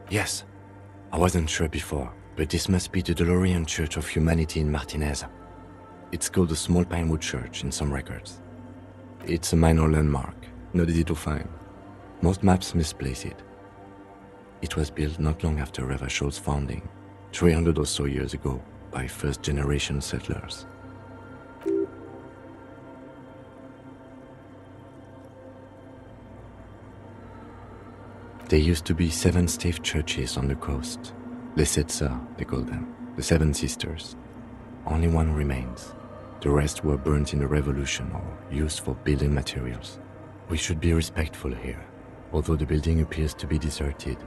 Yes, I wasn't sure before, but this must be the DeLorean Church of Humanity in Martinez. It's called the Small Pinewood Church in some records. It's a minor landmark, not easy to find. Most maps misplace it. It was built not long after Revachol's founding, 300 or so years ago, by first-generation settlers. There used to be 7 stave churches on the coast. Les Sept Sœurs, they call them, the 7 sisters. Only one remains. The rest were burnt in the revolution or used for building materials. We should be respectful here, although the building appears to be deserted.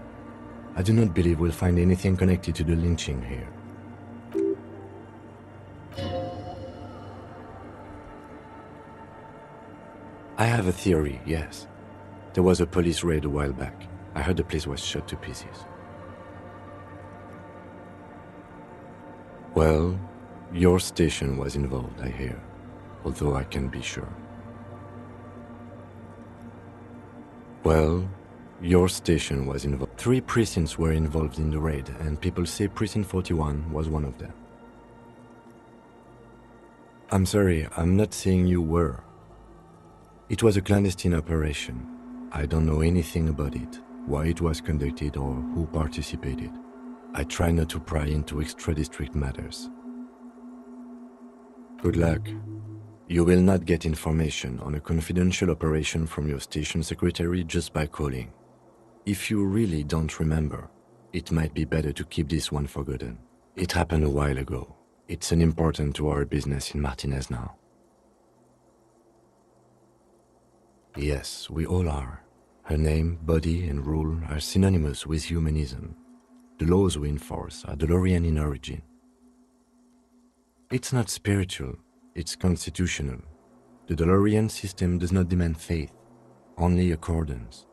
I do not believe we'll find anything connected to the lynching here. I have a theory, yes. There was a police raid a while back. I heard the place was shot to pieces. Well, your station was involved, I hear, although I can't be sure. Well, your station was involved. 3 precincts were involved in the raid, and people say Precinct 41 was one of them. I'm sorry, I'm not saying you were. It was a clandestine operation. I don't know anything about it, why it was conducted or who participated. I try not to pry into extra-district matters. Good luck. You will not get information on a confidential operation from your station secretary just by calling. If you really don't remember, it might be better to keep this one forgotten. It happened a while ago. It's unimportant to our business in Martinez now. Yes, we all are. Her name, body, and rule are synonymous with humanism. The laws we enforce are DeLorean in origin. It's not spiritual, it's constitutional. The DeLorean system does not demand faith, only accordance.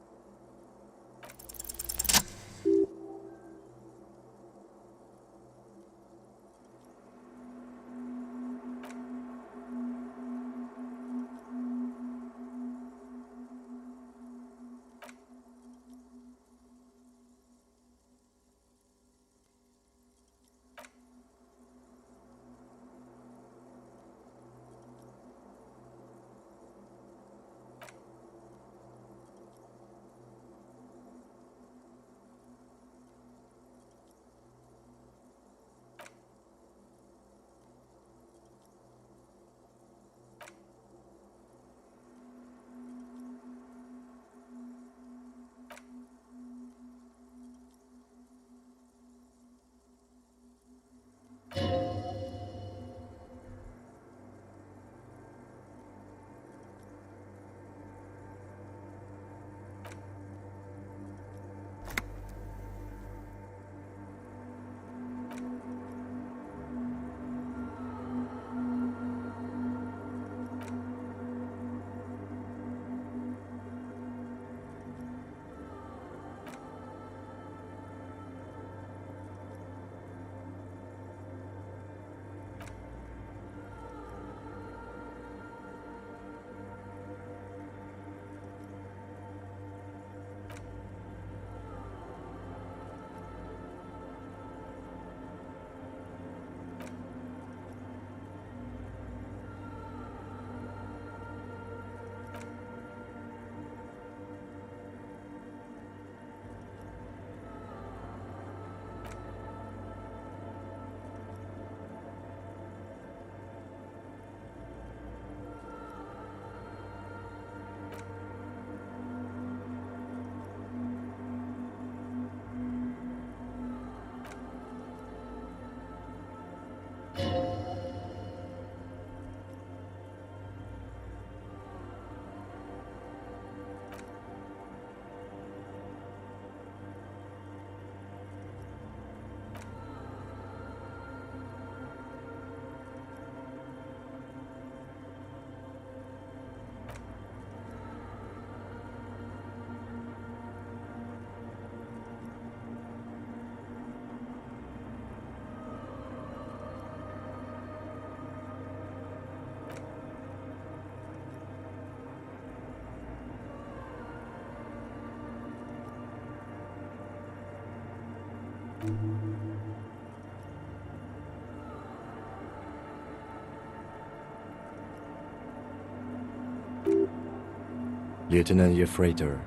Lieutenant Jeffreiter,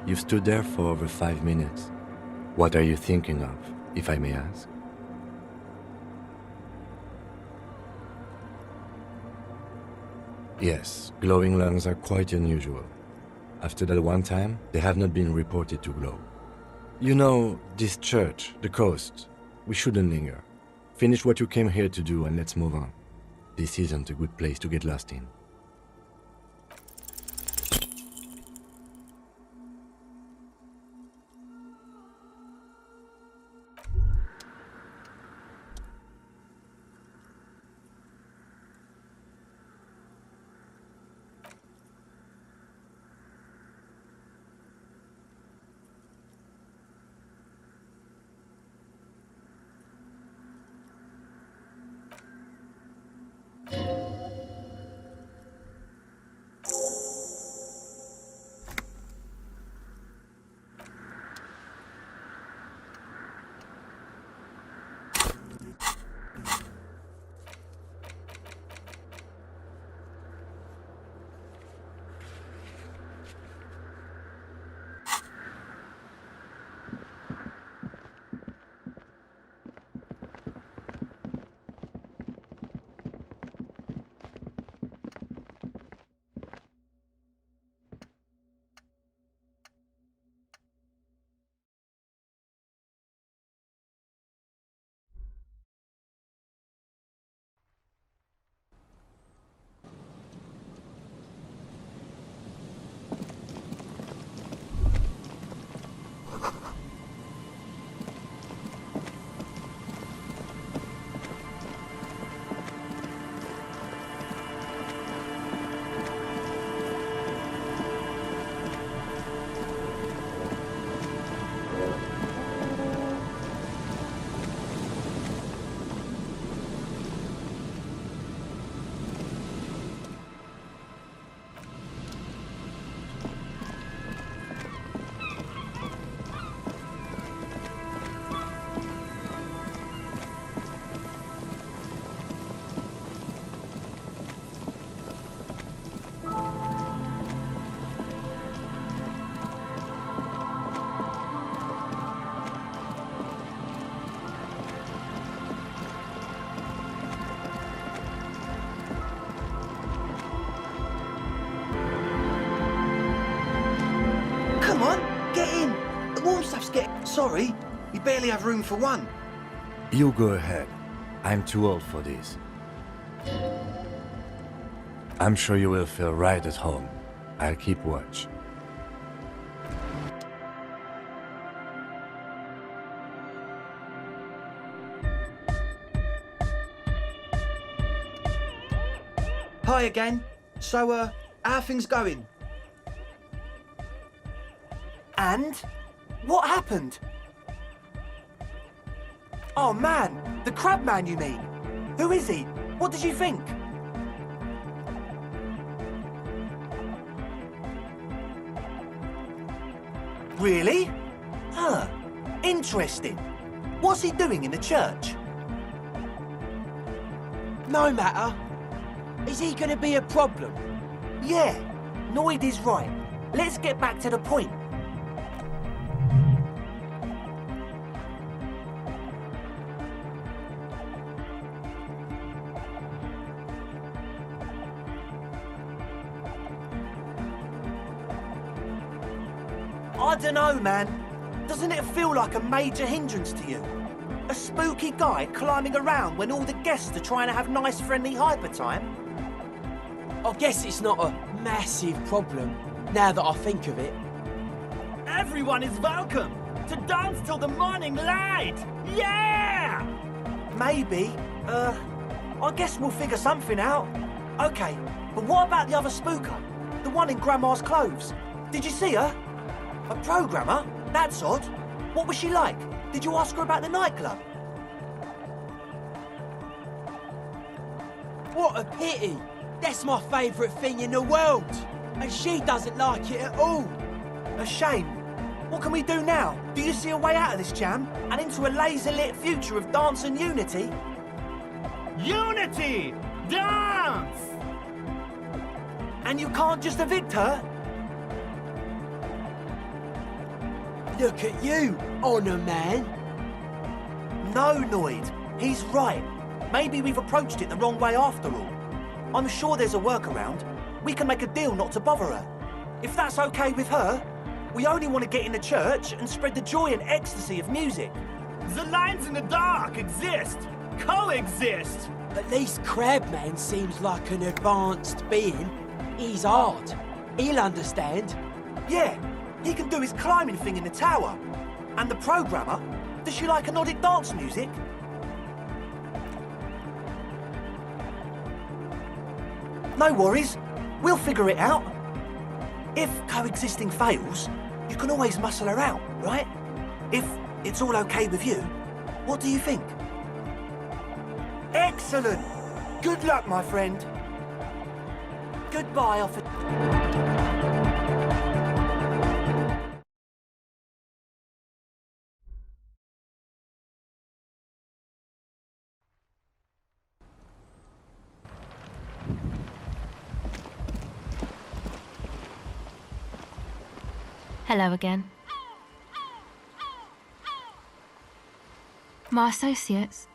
you've stood there for over 5 minutes. What are you thinking of, if I may ask? Yes, glowing lungs are quite unusual. After that one time, they have not been reported to glow. You know, this church, the coast, we shouldn't linger. Finish what you came here to do and let's move on. This isn't a good place to get lost in. Come on, get in. The warm stuff's getting... Sorry, we barely have room for one. You go ahead. I'm too old for this. I'm sure you will feel right at home. I'll keep watch. Hi again. So, how are things going? And? What happened? Oh man, the crab man you mean? Who is he? What did you think? Really? Huh, interesting. What's he doing in the church? No matter. Is he gonna be a problem? Yeah, Noid is right. Let's get back to the point. I dunno, man. Doesn't it feel like a major hindrance to you? A spooky guy climbing around when all the guests are trying to have nice, friendly hyper time? I guess it's not a massive problem, now that I think of it. Everyone is welcome to dance till the morning light! Yeah! Maybe. I guess we'll figure something out. Okay, but what about the other spooker? The one in Grandma's clothes? Did you see her? A programmer? That's odd. What was she like? Did you ask her about the nightclub? What a pity! That's my favourite thing in the world! And she doesn't like it at all! A shame. What can we do now? Do you see a way out of this jam? and into a laser-lit future of dance and unity? Unity! Dance! And you can't just evict her? Look at you, Honour Man. No, Noid. He's right. Maybe we've approached it the wrong way after all. I'm sure there's a workaround. We can make a deal not to bother her. If that's okay with her, we only want to get in the church and spread the joy and ecstasy of music. The lines in the dark exist, coexist. At least Crabman seems like an advanced being. He's hard. He'll understand. Yeah, he can do his climbing thing in the tower. And the programmer, does she like anodic dance music? No worries, we'll figure it out. If coexisting fails, you can always muscle her out, right? If it's all okay with you, what do you think? Excellent! Good luck, my friend. Goodbye, officer. Hello again. My associates?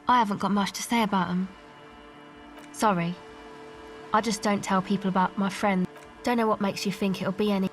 I haven't got much to say about them. Sorry. I just don't tell people about my friends. Don't know what makes you think it'll be any...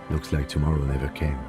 Looks like tomorrow never came.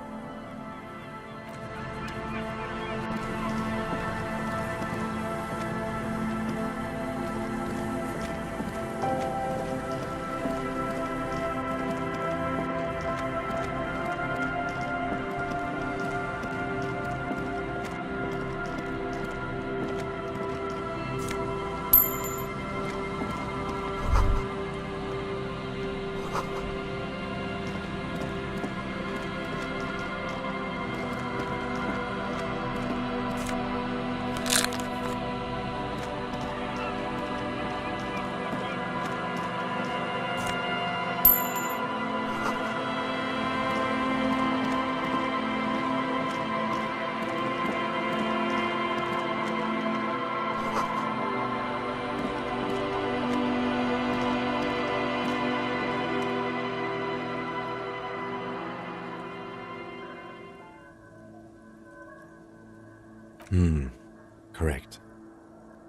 Correct.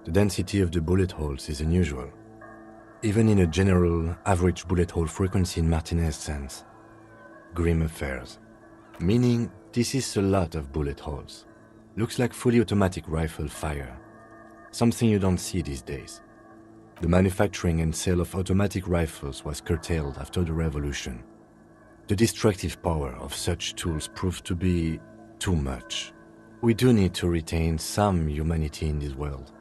The density of the bullet holes is unusual, even in a general average bullet hole frequency in Martinez's sense. Grim affairs. Meaning, this is a lot of bullet holes. Looks like fully automatic rifle fire. Something you don't see these days. The manufacturing and sale of automatic rifles was curtailed after the revolution. The destructive power of such tools proved to be too much. We do need to retain some humanity in this world.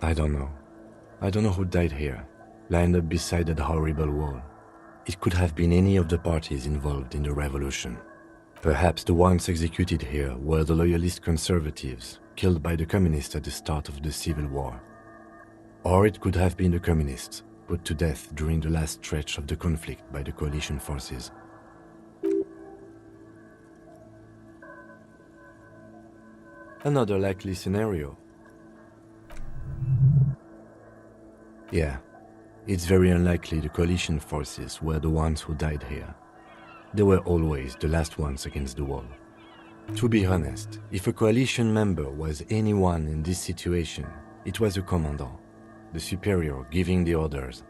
I don't know. I don't know who died here, lined up beside that horrible wall. It could have been any of the parties involved in the revolution. Perhaps the ones executed here were the loyalist conservatives, killed by the communists at the start of the Civil War. Or it could have been the communists, put to death during the last stretch of the conflict by the coalition forces. Another likely scenario. Yeah, it's very unlikely the coalition forces were the ones who died here. They were always the last ones against the wall. To be honest, if a coalition member was anyone in this situation, it was a commandant, the superior giving the orders.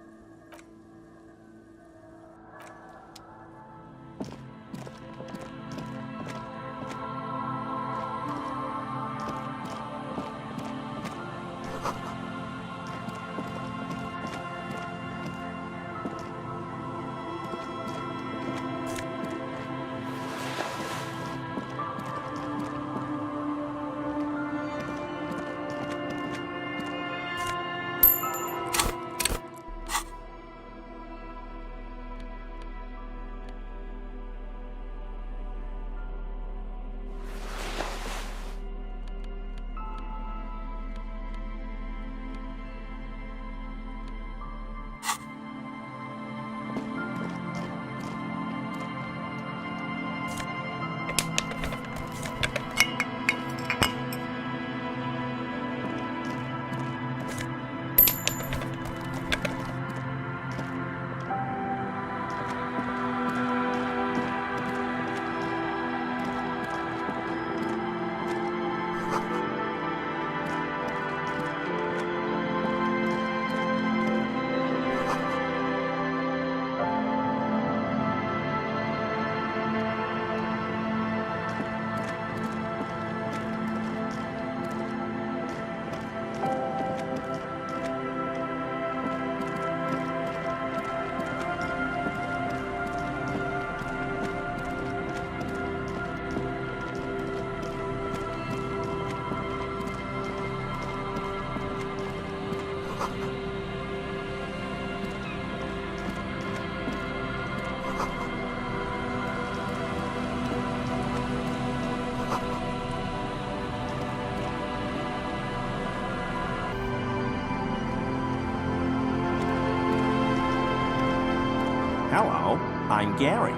Hello, I'm Gary.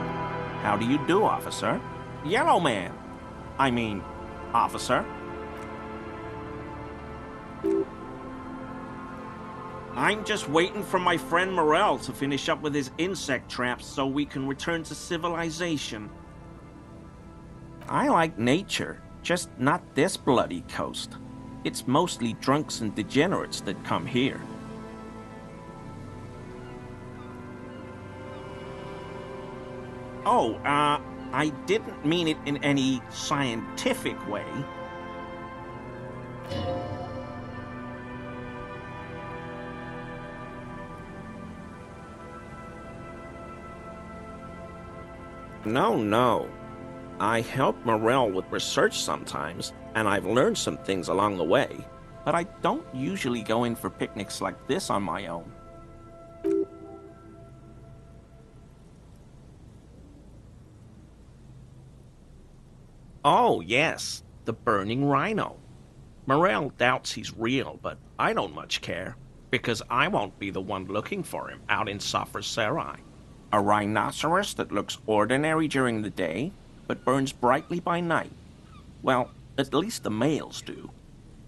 How do you do, officer? Yellow man. I mean, officer. I'm just waiting for my friend Morel to finish up with his insect traps so we can return to civilization. I like nature, just not this bloody coast. It's mostly drunks and degenerates that come here. Oh, I didn't mean it in any scientific way. No. I help Morel with research sometimes, and I've learned some things along the way, but I don't usually go in for picnics like this on my own. Oh, yes, the burning rhino. Morel doubts he's real, but I don't much care, because I won't be the one looking for him out in Safra Serai. A rhinoceros that looks ordinary during the day, but burns brightly by night. Well, at least the males do.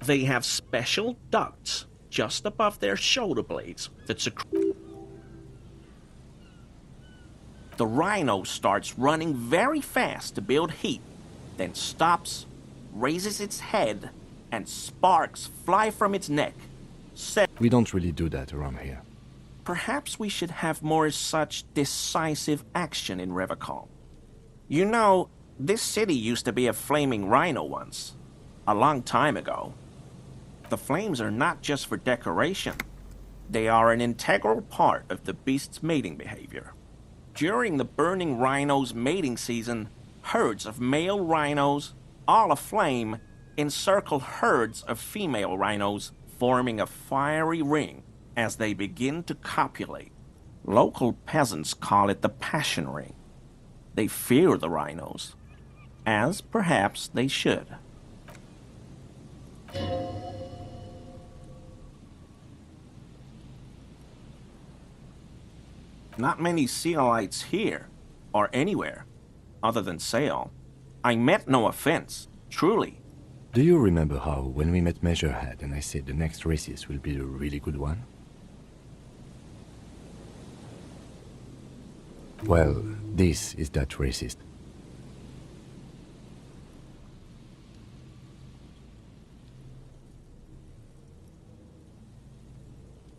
They have special ducts just above their shoulder blades that secrete The rhino starts running very fast to build heat, then stops, raises its head, and sparks fly from its neck. We don't really do that around here. Perhaps we should have more such decisive action in Revacol. You know, this city used to be a flaming rhino once, a long time ago. The flames are not just for decoration. They are an integral part of the beast's mating behavior. During the burning rhino's mating season, herds of male rhinos, all aflame, encircle herds of female rhinos, forming a fiery ring as they begin to copulate. Local peasants call it the passion ring. They fear the rhinos, as perhaps they should. Not many Sealites here, or anywhere, other than Sale. I meant no offense, truly. Do you remember how, when we met Measurehead and I said the next races will be a really good one? Well, this is that racist.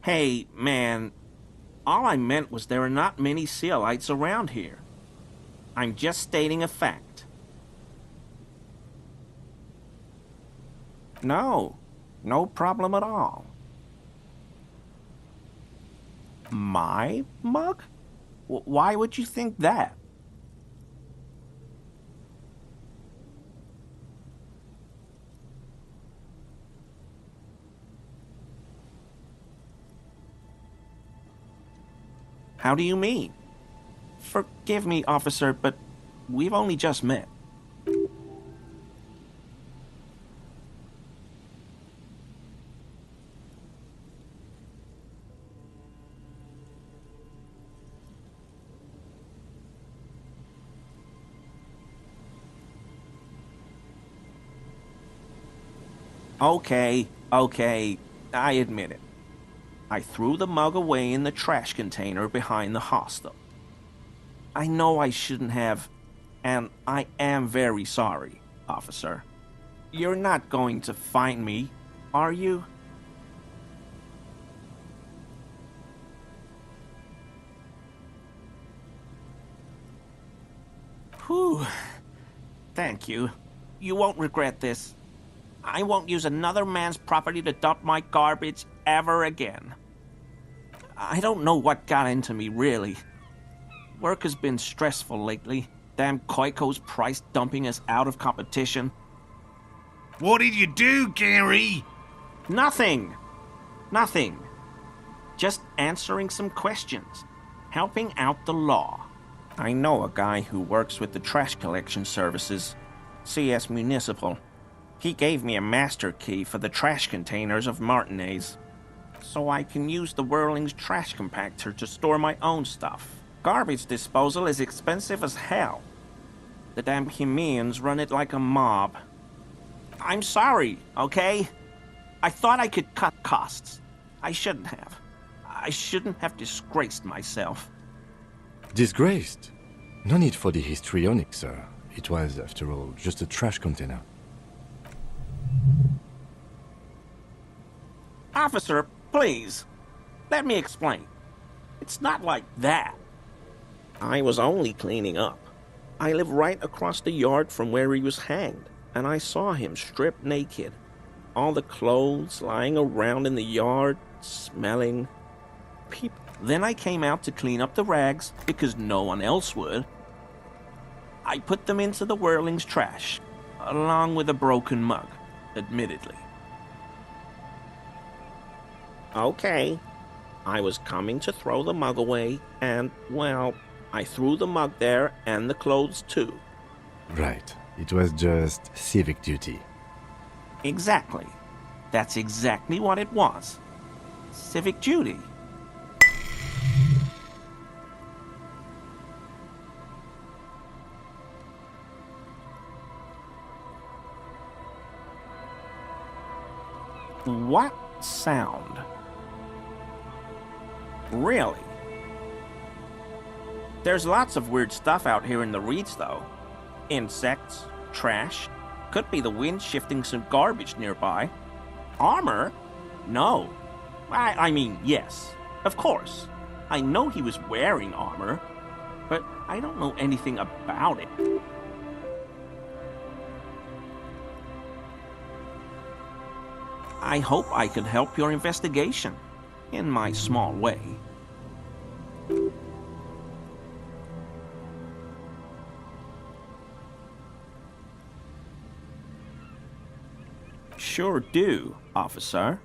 Hey, man, all I meant was there are not many Sealites around here. I'm just stating a fact. No, no problem at all. My mug? Why would you think that? How do you mean? Forgive me, officer, but we've only just met. Okay, I admit it. I threw the mug away in the trash container behind the hostel. I know I shouldn't have, and I am very sorry, officer. You're not going to find me, are you? Whew. Thank you. You won't regret this. I won't use another man's property to dump my garbage ever again. I don't know what got into me, really. Work has been stressful lately. Damn Koiko's price dumping us out of competition. What did you do, Gary? Nothing. Just answering some questions. Helping out the law. I know a guy who works with the trash collection services. CS Municipal. He gave me a master key for the trash containers of Martinez, so I can use the Whirling's trash compactor to store my own stuff. Garbage disposal is expensive as hell. The damn Hemians run it like a mob. I'm sorry, okay? I thought I could cut costs. I shouldn't have. I shouldn't have disgraced myself. Disgraced? No need for the histrionic, sir. It was, after all, just a trash container. Officer, please. Let me explain. It's not like that. I was only cleaning up. I live right across the yard from where he was hanged, and I saw him stripped naked. All the clothes lying around in the yard, smelling. People. Then I came out to clean up the rags, because no one else would. I put them into the Whirling's trash, along with a broken mug, admittedly. Okay. I was coming to throw the mug away, and, well, I threw the mug there and the clothes too. Right. It was just civic duty. Exactly. That's exactly what it was. Civic duty. What sound? Really? There's lots of weird stuff out here in the reeds, though. Insects, trash. Could be the wind shifting some garbage nearby. Armor? No. I mean, yes. Of course. I know he was wearing armor, but I don't know anything about it. I hope I could help your investigation, in my small way. Sure do, officer.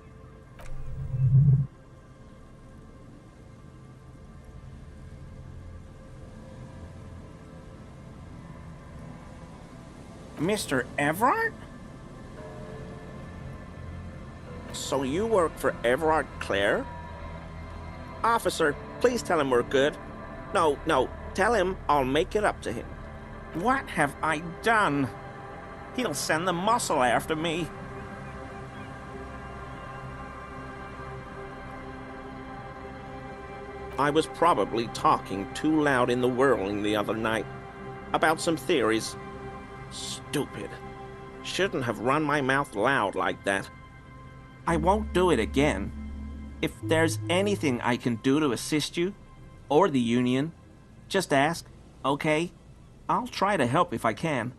Mr. Everard? So you work for Everard Clare? Officer, please tell him we're good. No, tell him I'll make it up to him. What have I done? He'll send the muscle after me. I was probably talking too loud in the whirling the other night about some theories. Stupid. Shouldn't have run my mouth loud like that. I won't do it again. If there's anything I can do to assist you, or the Union, just ask, okay? I'll try to help if I can.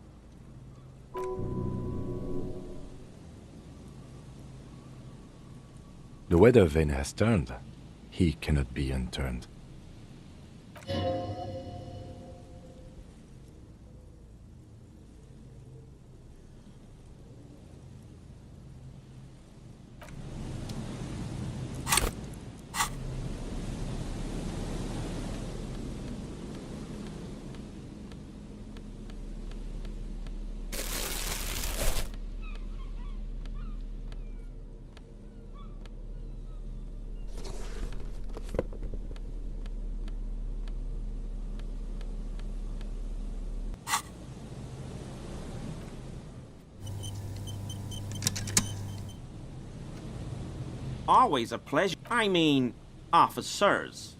The weather vane has turned. He cannot be unturned. Always a pleasure. I mean, officers.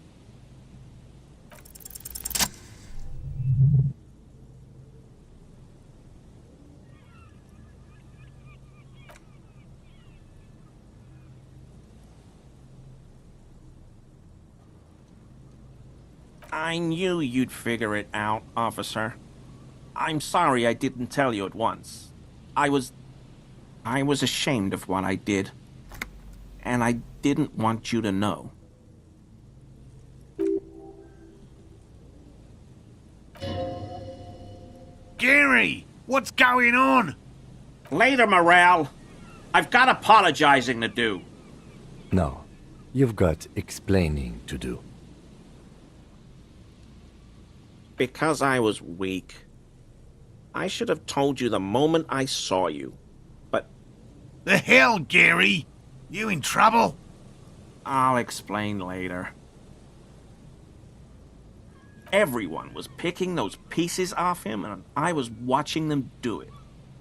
I knew you'd figure it out, officer. I'm sorry I didn't tell you at once. I was ashamed of what I did. And I didn't want you to know. Gary, what's going on? Later, Morale. I've got apologizing to do. No, you've got explaining to do. Because I was weak. I should have told you the moment I saw you. But The hell, Gary? You in trouble? I'll explain later. Everyone was picking those pieces off him, and I was watching them do it.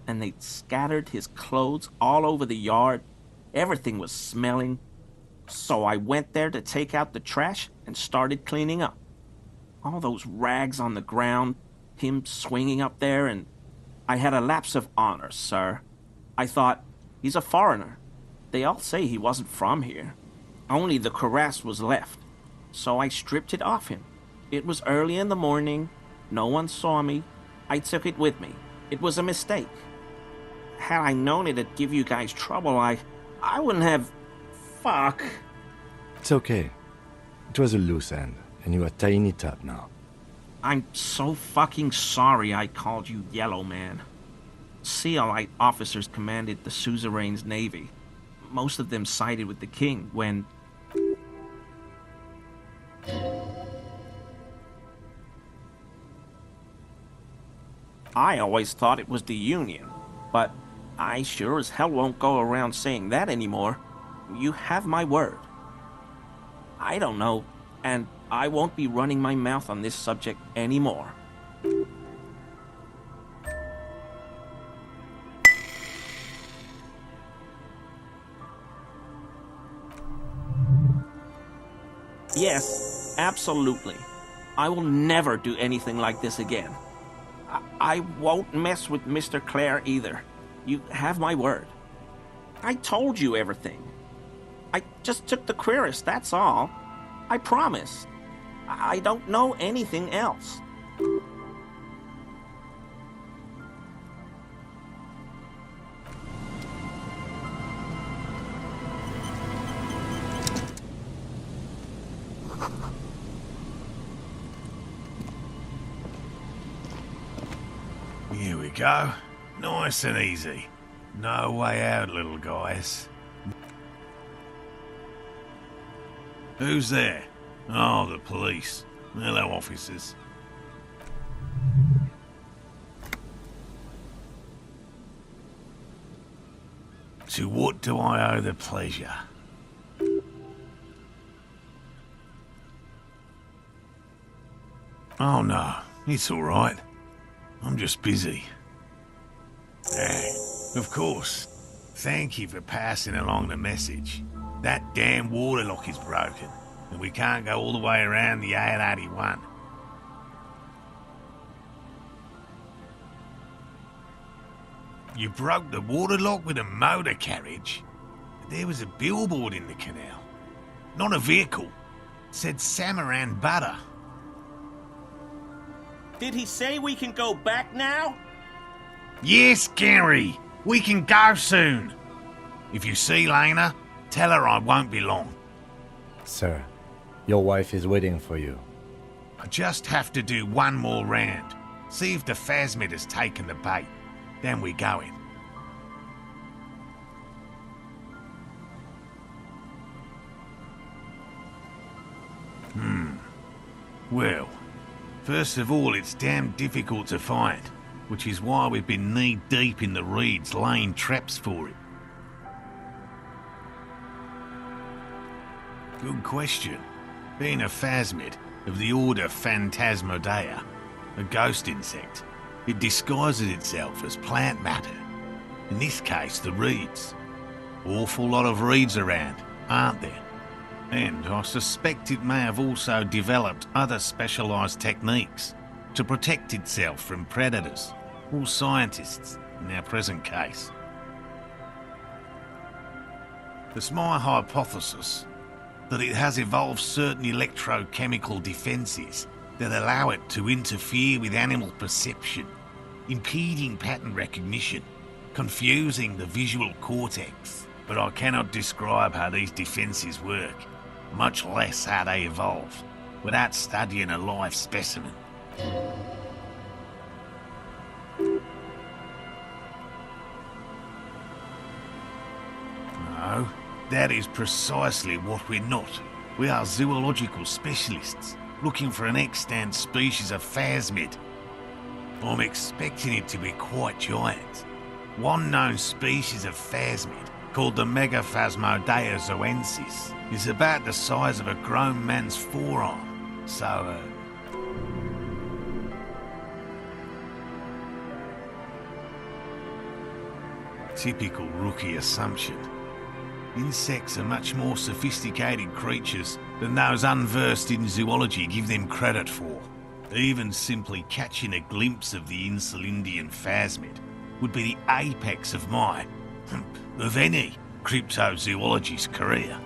And they'd scattered his clothes all over the yard. Everything was smelling. So I went there to take out the trash and started cleaning up. All those rags on the ground, him swinging up there, and I had a lapse of honor, sir. I thought, he's a foreigner. They all say he wasn't from here. Only the cuirass was left, so I stripped it off him. It was early in the morning. No one saw me. I took it with me. It was a mistake. Had I known it'd give you guys trouble, I wouldn't have... Fuck. It's okay. It was a loose end, and you are tying it up now. I'm so fucking sorry I called you Yellow Man. Sealite officers commanded the suzerain's navy. Most of them sided with the king when... I always thought it was the Union, but I sure as hell won't go around saying that anymore. You have my word. I don't know, and I won't be running my mouth on this subject anymore. Yes, absolutely. I will never do anything like this again. I won't mess with Mr. Clare either. You have my word. I told you everything. I just took the queerest, that's all. I promise. I don't know anything else. Here we go. Nice and easy. No way out, little guys. Who's there? Oh, the police. Hello, officers. To what do I owe the pleasure? Oh no, it's all right. I'm just busy. Of course. Thank you for passing along the message. That damn water lock is broken, and we can't go all the way around the A81. You broke the water lock with a motor carriage? There was a billboard in the canal. Not a vehicle. It said Samaran Butter. Did he say we can go back now? Yes, Gary. We can go soon. If you see Lena, tell her I won't be long. Sir, your wife is waiting for you. I just have to do one more round. See if the phasmid has taken the bait. Then we go in. Well, first of all, it's damn difficult to find, which is why we've been knee-deep in the reeds laying traps for it. Good question. Being a phasmid of the order Phantasmodea, a ghost insect, it disguises itself as plant matter. In this case, the reeds. Awful lot of reeds around, aren't there? And I suspect it may have also developed other specialised techniques to protect itself from predators, or scientists in our present case. It's my hypothesis that it has evolved certain electrochemical defences that allow it to interfere with animal perception, impeding pattern recognition, confusing the visual cortex. But I cannot describe how these defences work, much less how they evolved, without studying a live specimen. No, that is precisely what we're not. We are zoological specialists, looking for an extant species of phasmid. I'm expecting it to be quite giant. One known species of phasmid, called the Megaphasmodea zoensis, is about the size of a grown man's forearm. So, typical rookie assumption. Insects are much more sophisticated creatures than those unversed in zoology give them credit for. Even simply catching a glimpse of the Insulindian phasmid would be the apex of my, of any, cryptozoologist's career.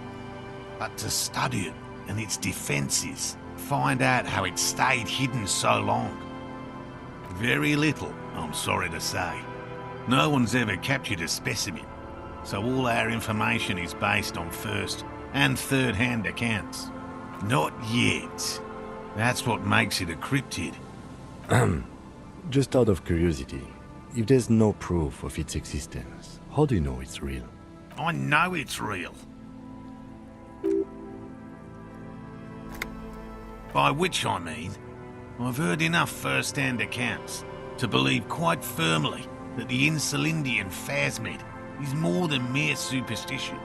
But to study it and its defences, find out how it stayed hidden so long. Very little, I'm sorry to say. No one's ever captured a specimen, so all our information is based on first and third-hand accounts. Not yet. That's what makes it a cryptid. Just out of curiosity, if there's no proof of its existence, how do you know it's real? I know it's real. By which I mean, I've heard enough first-hand accounts to believe quite firmly that the Insulindian phasmid is more than mere superstition.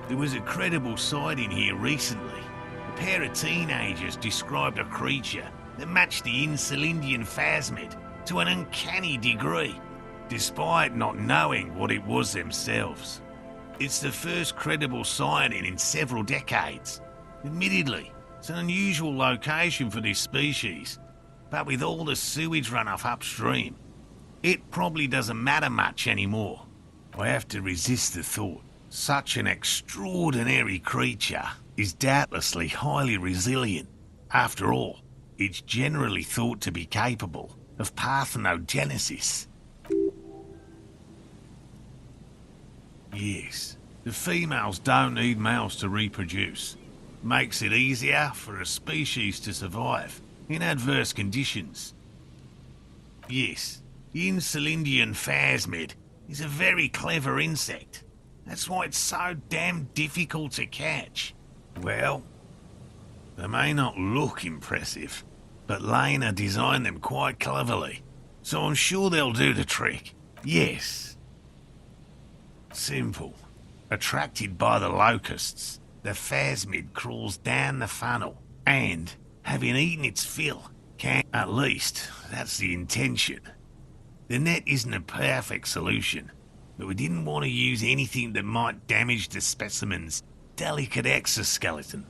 There was a credible sighting here recently. A pair of teenagers described a creature that matched the Insulindian phasmid to an uncanny degree, despite not knowing what it was themselves. It's the first credible sighting in several decades. Admittedly, It's an unusual location for this species, but with all the sewage runoff upstream, it probably doesn't matter much anymore. I have to resist the thought. Such an extraordinary creature is doubtlessly highly resilient. After all, it's generally thought to be capable of parthenogenesis. Yes, the females don't need males to reproduce. Makes it easier for a species to survive in adverse conditions. Yes, the Insulindian phasmid is a very clever insect. That's why it's so damn difficult to catch. Well, they may not look impressive, but Lena designed them quite cleverly, so I'm sure they'll do the trick. Yes. Simple. Attracted by the locusts, the phasmid crawls down the funnel, and, having eaten its fill, can... At least, that's the intention. The net isn't a perfect solution, but we didn't want to use anything that might damage the specimen's delicate exoskeleton.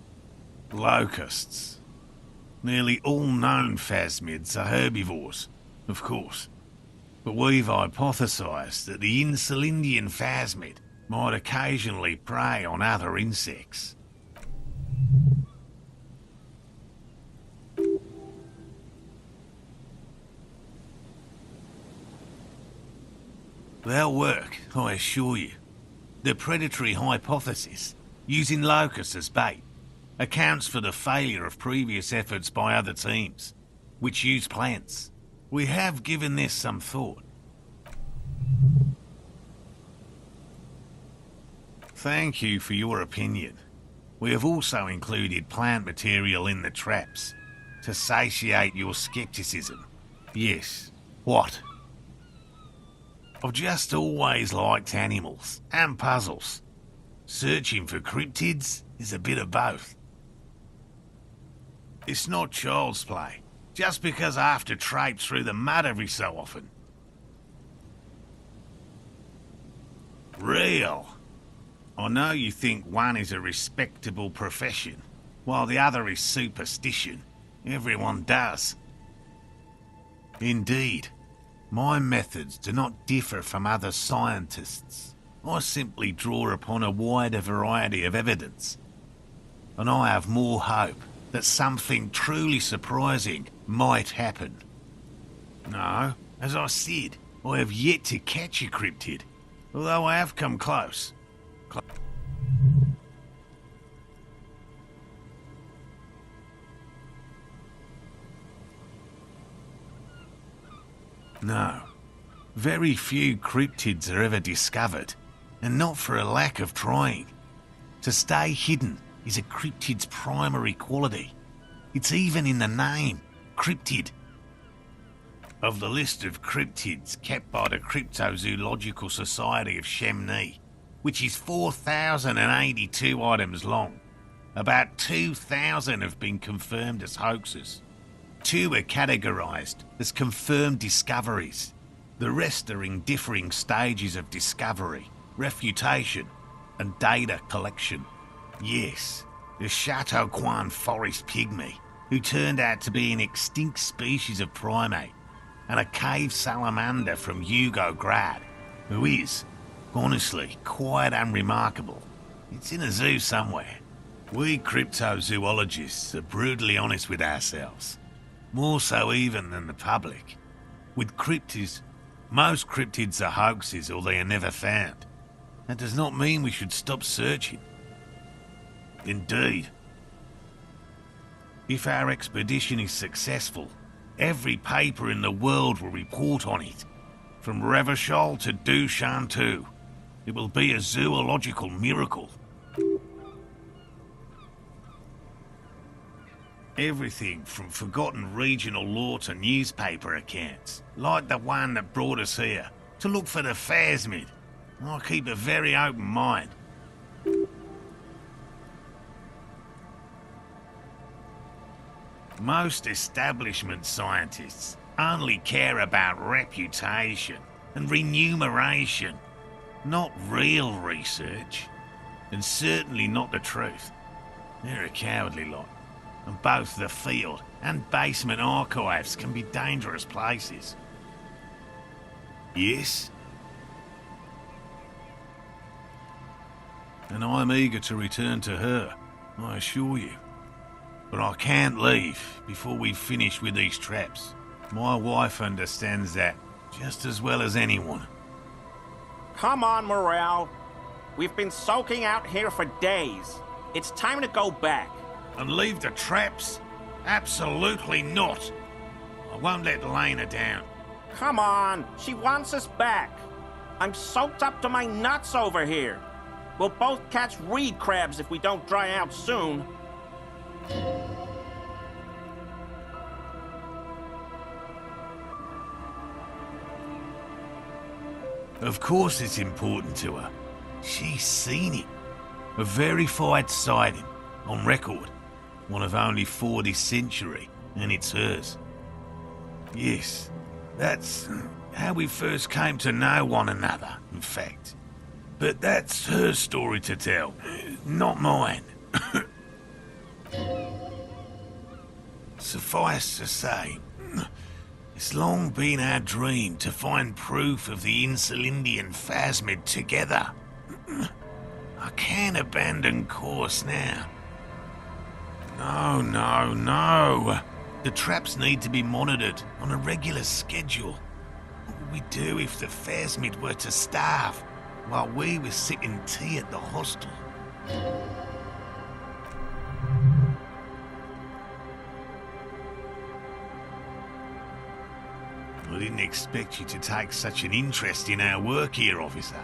Locusts. Nearly all known phasmids are herbivores, of course, but we've hypothesized that the Insulindian phasmid might occasionally prey on other insects. They'll work, I assure you. The predatory hypothesis, using locusts as bait, accounts for the failure of previous efforts by other teams, which use plants. We have given this some thought. Thank you for your opinion. We have also included plant material in the traps to satiate your skepticism. Yes. What? I've just always liked animals and puzzles. Searching for cryptids is a bit of both. It's not child's play, just because I have to traipse through the mud every so often. Real. I know you think one is a respectable profession, while the other is superstition. Everyone does. Indeed. My methods do not differ from other scientists. I simply draw upon a wider variety of evidence. And I have more hope that something truly surprising might happen. No, as I said, I have yet to catch a cryptid, although I have come close. No. Very few cryptids are ever discovered, and not for a lack of trying. To stay hidden is a cryptid's primary quality. It's even in the name, cryptid. Of the list of cryptids kept by the Cryptozoological Society of Chemnee, which is 4,082 items long, about 2,000 have been confirmed as hoaxes. 2 are categorized as confirmed discoveries. The rest are in differing stages of discovery, refutation, and data collection. Yes, the Chateauquin forest pygmy, who turned out to be an extinct species of primate, and a cave salamander from Yugograd, who is, honestly, quite unremarkable. It's in a zoo somewhere. We cryptozoologists are brutally honest with ourselves. More so even than the public. With cryptids, most cryptids are hoaxes or they are never found. That does not mean we should stop searching. Indeed. If our expedition is successful, every paper in the world will report on it. From Revachol to Duchanteau. It will be a zoological miracle. Everything from forgotten regional lore to newspaper accounts, like the one that brought us here, to look for the phasmid. I keep a very open mind. Most establishment scientists only care about reputation and remuneration, not real research, and certainly not the truth. They're a cowardly lot. and both the field and basement archives can be dangerous places. Yes? And I'm eager to return to her, I assure you. But I can't leave before we've finished with these traps. My wife understands that just as well as anyone. Come on, Morel. We've been soaking out here for days. It's time to go back. And leave the traps? Absolutely not. I won't let Lena down. Come on, she wants us back. I'm soaked up to my nuts over here. We'll both catch reed crabs if we don't dry out soon. Of course it's important to her. She's seen it. A verified sighting, on record. One of only 4 this century, and it's hers. Yes, that's how we first came to know one another, in fact. But that's her story to tell, not mine. Suffice to say, it's long been our dream to find proof of the Insulindian phasmid together. I can't abandon course now. No. The traps need to be monitored on a regular schedule. What would we do if the phasmid were to starve while we were sipping tea at the hostel? I didn't expect you to take such an interest in our work here, officer.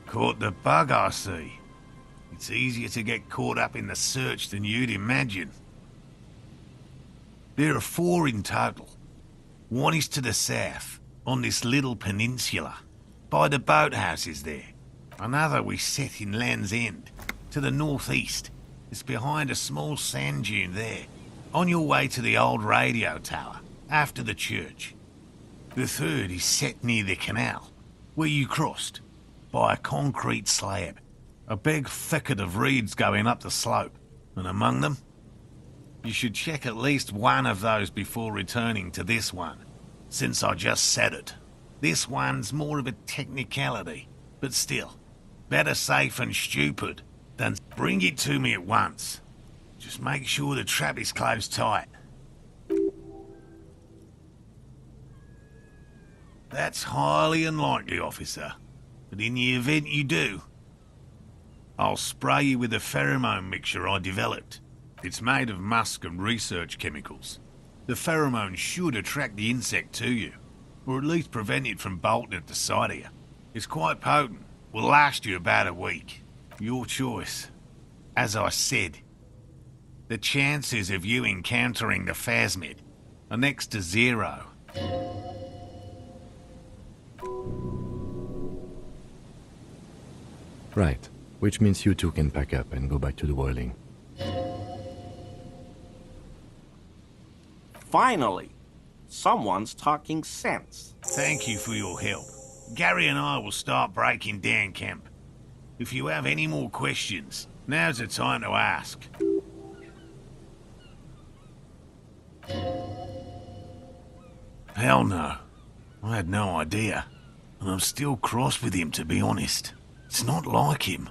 Caught the bug, I see. It's easier to get caught up in the search than you'd imagine. There are 4 in total. One is to the south, on this little peninsula, by the boathouses there. Another we set in Land's End, to the northeast. It's behind a small sand dune there, on your way to the old radio tower, after the church. The third is set near the canal, where you crossed, by a concrete slab. A big thicket of reeds going up the slope, and among them, you should check at least one of those before returning to this one, since I just said it. This one's more of a technicality, but still, better safe and stupid than bring it to me at once. Just make sure the trap is closed tight. That's highly unlikely, officer. But in the event you do, I'll spray you with a pheromone mixture I developed. It's made of musk and research chemicals. The pheromone should attract the insect to you, or at least prevent it from bolting at the sight of you. It's quite potent. Will last you about a week. Your choice. As I said, the chances of you encountering the phasmid are next to 0. Right, which means you two can pack up and go back to the whirling. Finally, someone's talking sense. Thank you for your help. Gary and I will start breaking down camp. If you have any more questions, now's the time to ask. Hell no. I had no idea. And I'm still cross with him, to be honest. It's not like him.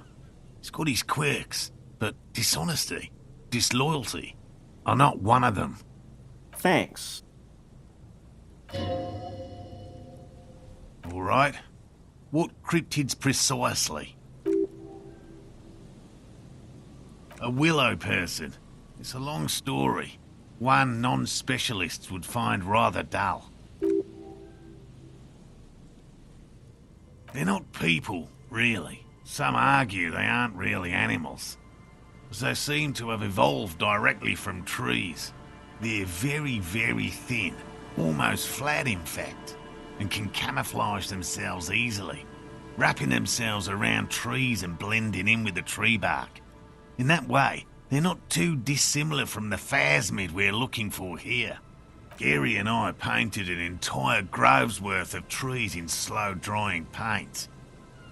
He's got his quirks, but dishonesty, disloyalty are not one of them. Thanks. All right. What cryptids precisely? A willow person. It's a long story. One non-specialists would find rather dull. They're not people, really. Some argue they aren't really animals, as they seem to have evolved directly from trees. They're very, very thin, almost flat in fact, and can camouflage themselves easily, wrapping themselves around trees and blending in with the tree bark. In that way, they're not too dissimilar from the phasmid we're looking for here. Gary and I painted an entire grove's worth of trees in slow-drying paint.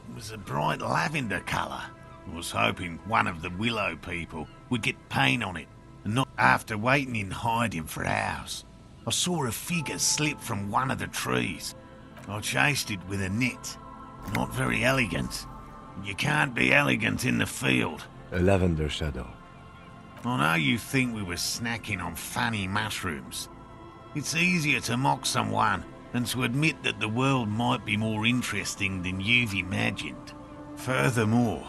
It was a bright lavender colour. I was hoping one of the willow people would get paint on it, and not after waiting in hiding for hours. I saw a figure slip from one of the trees. I chased it with a net. Not very elegant. You can't be elegant in the field. A lavender shadow. I know you think we were snacking on funny mushrooms. It's easier to mock someone than to admit that the world might be more interesting than you've imagined. Furthermore,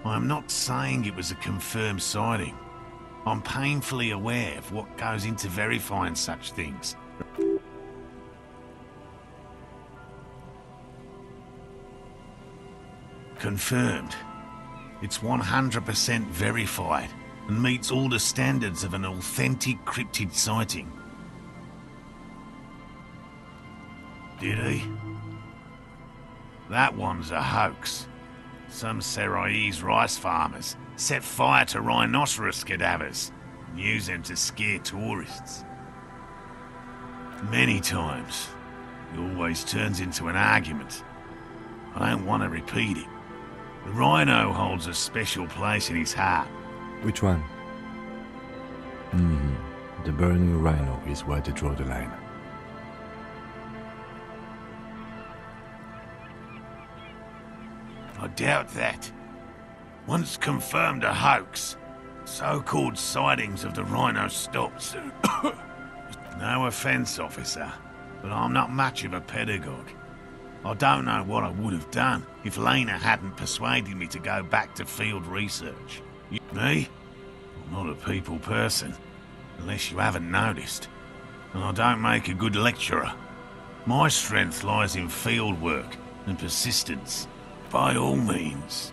I'm not saying it was a confirmed sighting. I'm painfully aware of what goes into verifying such things. Confirmed. It's 100% verified and meets all the standards of an authentic cryptid sighting. Did he? That one's a hoax. Some Seraise rice farmers set fire to rhinoceros cadavers and use them to scare tourists. Many times, it always turns into an argument. I don't want to repeat it. The rhino holds a special place in his heart. Which one? The burning rhino is where they draw the line. I doubt that. Once confirmed a hoax, so-called sightings of the rhino stopped. No offence, officer, but I'm not much of a pedagogue. I don't know what I would have done if Lena hadn't persuaded me to go back to field research. Me? I'm not a people person, unless you haven't noticed. And I don't make a good lecturer. My strength lies in field work and persistence. By all means.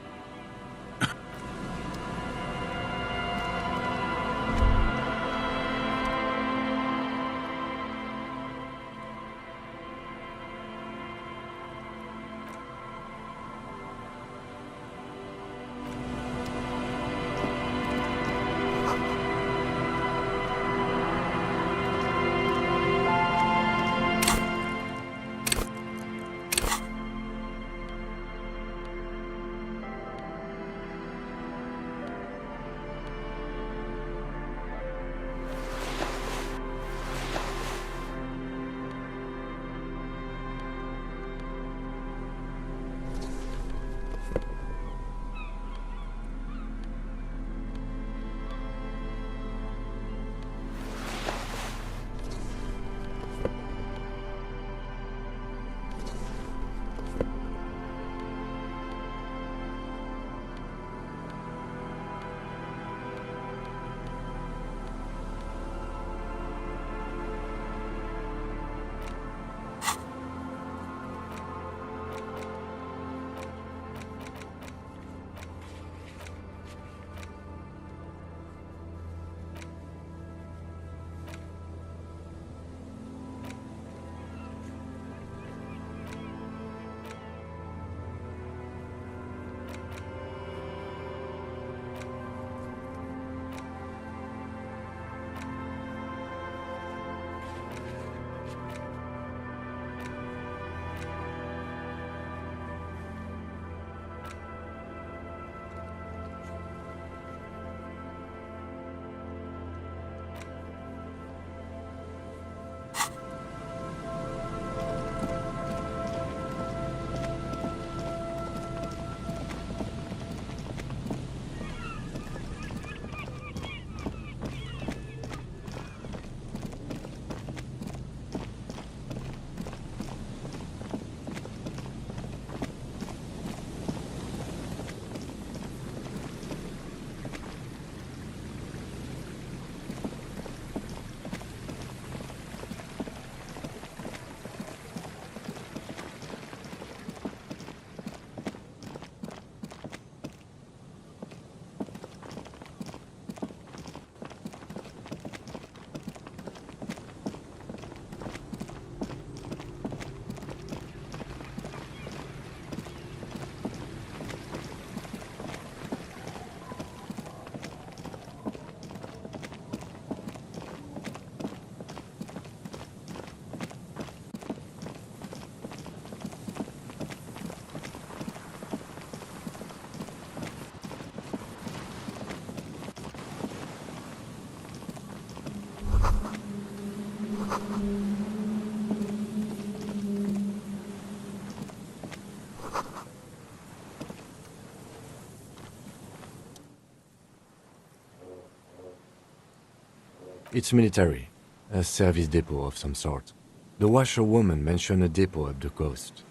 It's military, a service depot of some sort. The washerwoman mentioned a depot up the coast.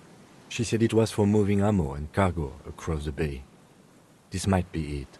She said it was for moving ammo and cargo across the bay. This might be it.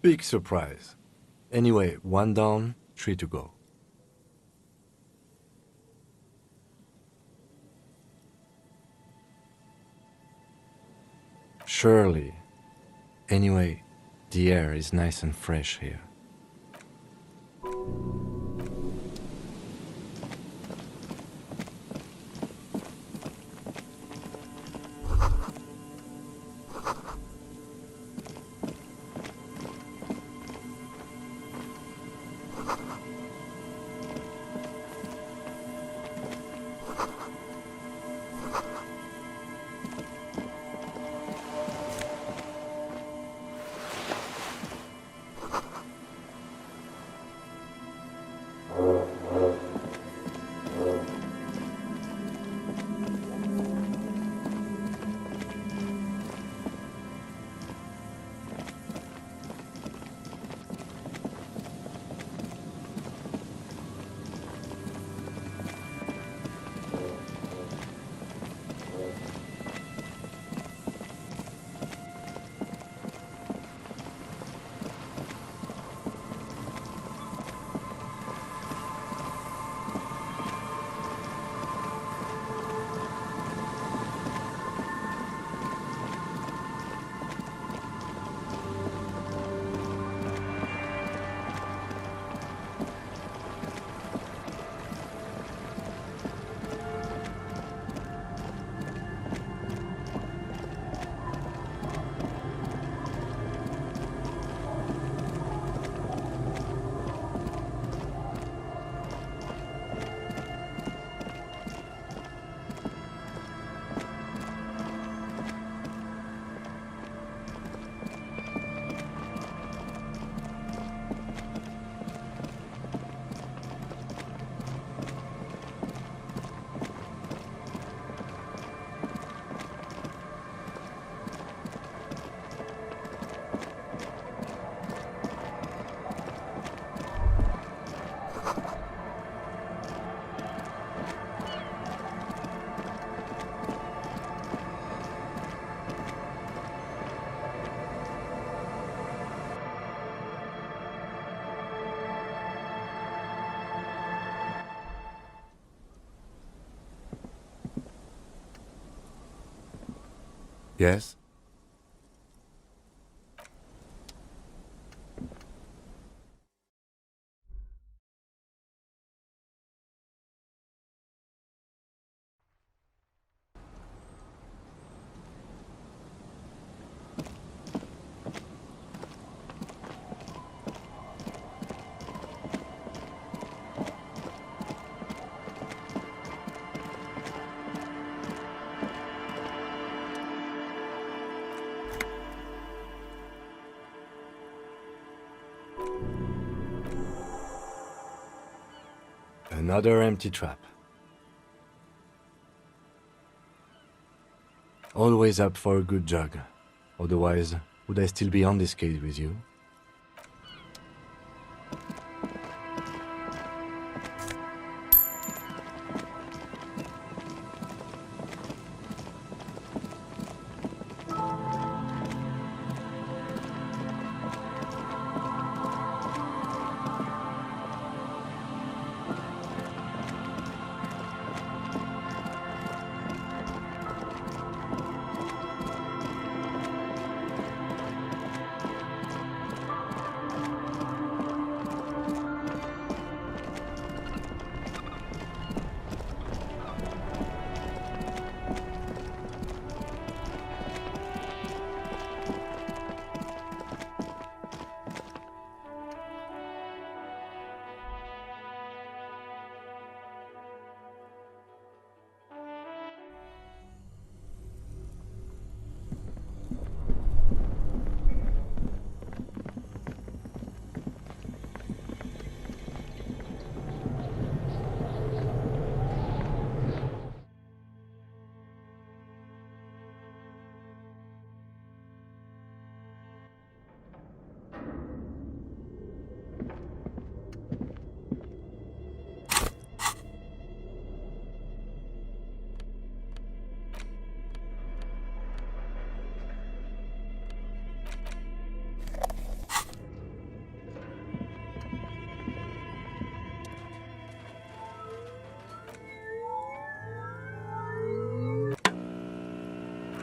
Big surprise. Anyway, 1 down, 3 to go. Surely. Anyway, the air is nice and fresh here. Yes? Another empty trap. Always up for a good jog. Otherwise, would I still be on this case with you?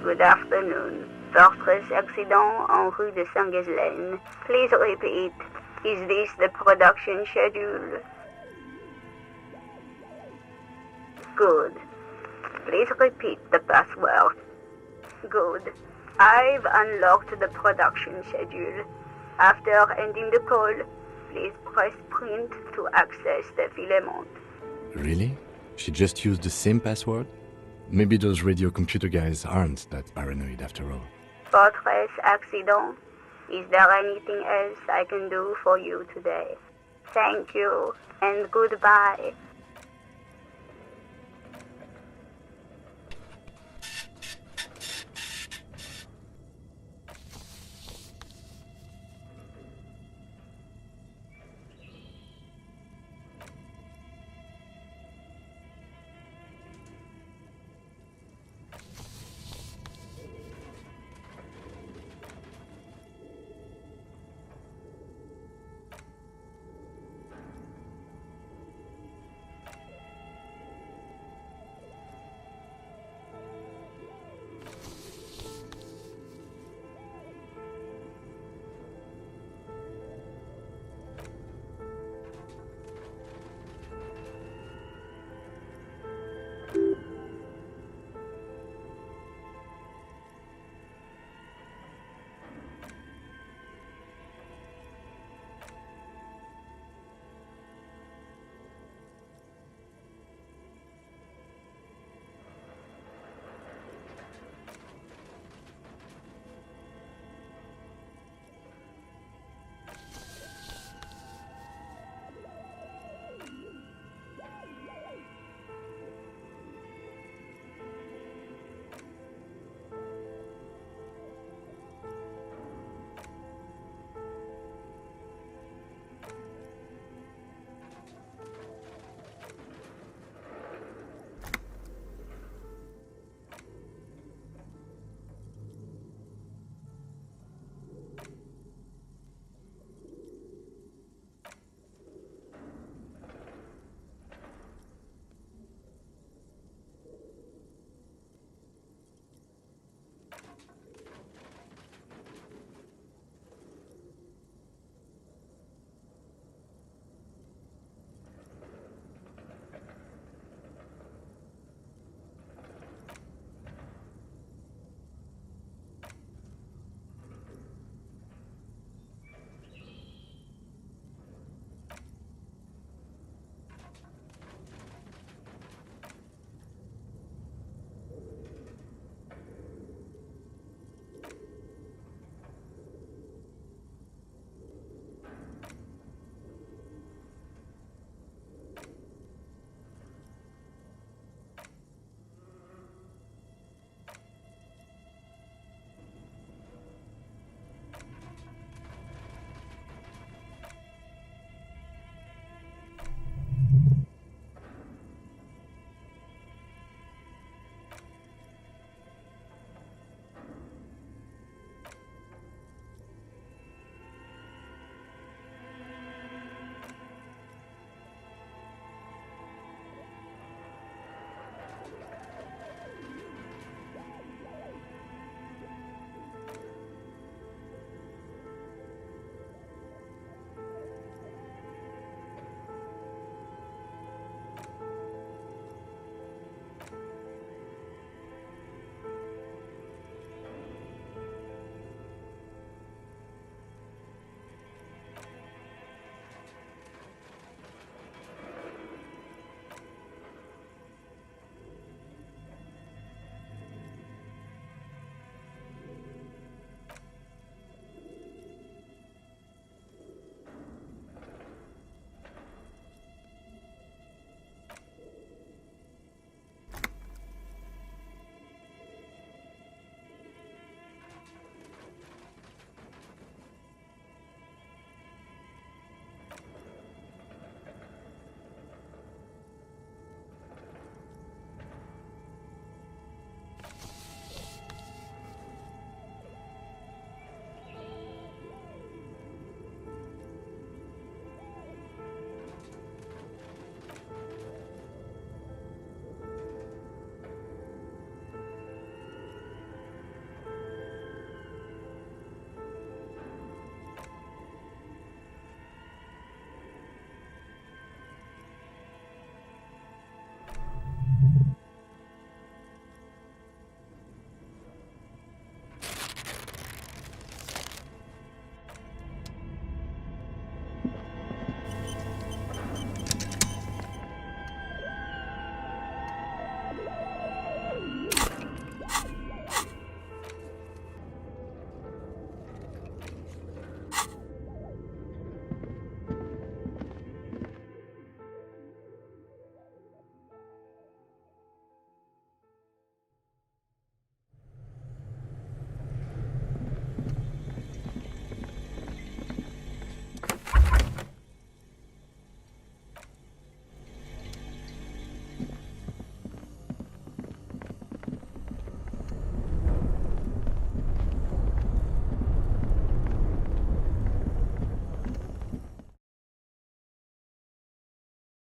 Good afternoon. Fortress accident en rue de Saint-Ghislaine. Please repeat. Is this the production schedule? Good. Please repeat the password. Good. I've unlocked the production schedule. After ending the call, please press print to access the filament. Really? She just used the same password? Maybe those radio computer guys aren't that paranoid after all. Fortress accident. Is there anything else I can do for you today? Thank you, and goodbye.